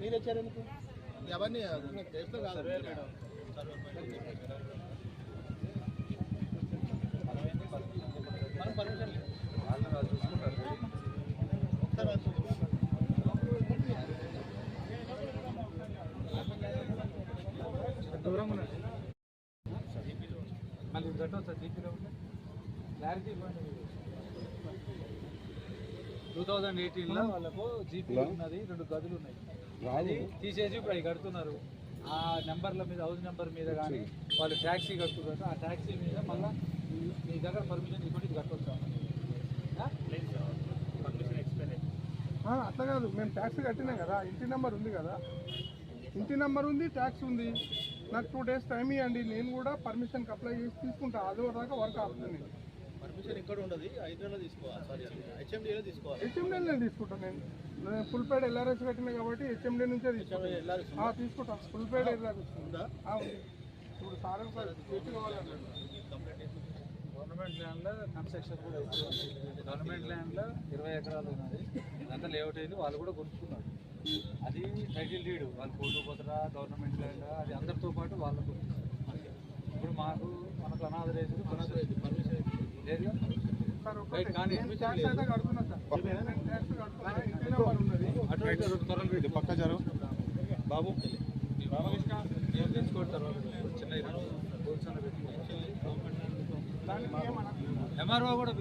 మీరు వచ్చారు ఎందుకు అవన్నీ చేస్తే కాదు మనం పర్మిషన్ చూసుకుంటారు దూరంగా ఉన్నారు మళ్ళీ గట్టం సార్ జీపీలో ఉంటే క్లారిటీ 2018లో వాళ్ళకు జీపీ ఉన్నది 2 గదులు ఉన్నాయి అది తీసేసి ఇప్పుడు అవి కడుతున్నారు ఆ నెంబర్ల మీద హౌస్ నెంబర్ మీద కానీ వాళ్ళు ట్యాక్సీ కడుతున్నారు ఆ ట్యాక్సీ మీద మళ్ళీ మీ దగ్గర పర్మిషన్ ఇవ్వండి ఇది కట్టొచ్చు పర్మిషన్ ఎక్స్ప్లెయిన్ అట్లా కాదు మేము ట్యాక్స్ కట్టినాం కదా ఇంటి నెంబర్ ఉంది కదా ఇంటి నెంబర్ ఉంది ట్యాక్స్ ఉంది నాకు 2 days టైం ఇవ్వండి నేను కూడా పర్మిషన్కి అప్లై చేసి తీసుకుంటా అది దాకా వర్క్ ఆపుతుంది పర్మిషన్ ఇక్కడ ఉండదు హైదరాబాద్లో తీసుకోవాలి హెచ్ఎండీలో తీసుకోవాలి హెచ్ఎండీలో తీసుకుంటాను నేను ఫుల్ పేడ్ ఎల్ఆర్ఎస్ కట్టినా కాబట్టి హెచ్ఎండీ నుంచే తీసుకుంటాను తీసుకుంటాను ఫుల్ పేడ్ ఎల్ఆర్ఎస్ ఉందా ఇప్పుడు సార్ చేతి కావాలన్నాడు గవర్నమెంట్ ల్యాండ్లో కన్స్ట్రక్షన్ కూడా గవర్నమెంట్ ల్యాండ్లో 20 ఎకరాలు ఉన్నది అంతా లేఅవుట్ అయింది వాళ్ళు కూడా కొనుక్కున్నారు అది టైటిల్ డీడ్ వాళ్ళు కోర్టు పోతారా గవర్నమెంట్ ల్యాండ్ అది అందరితో పాటు వాళ్ళకు ఇప్పుడు మనకు అనాథరైజ్ పర్మిషన్ కానీ పక్క జరు బాబు రామకృష్ణ నేను తెలుసుకోవడం తర్వాత చిన్న ఎంఆర్ఓ కూడా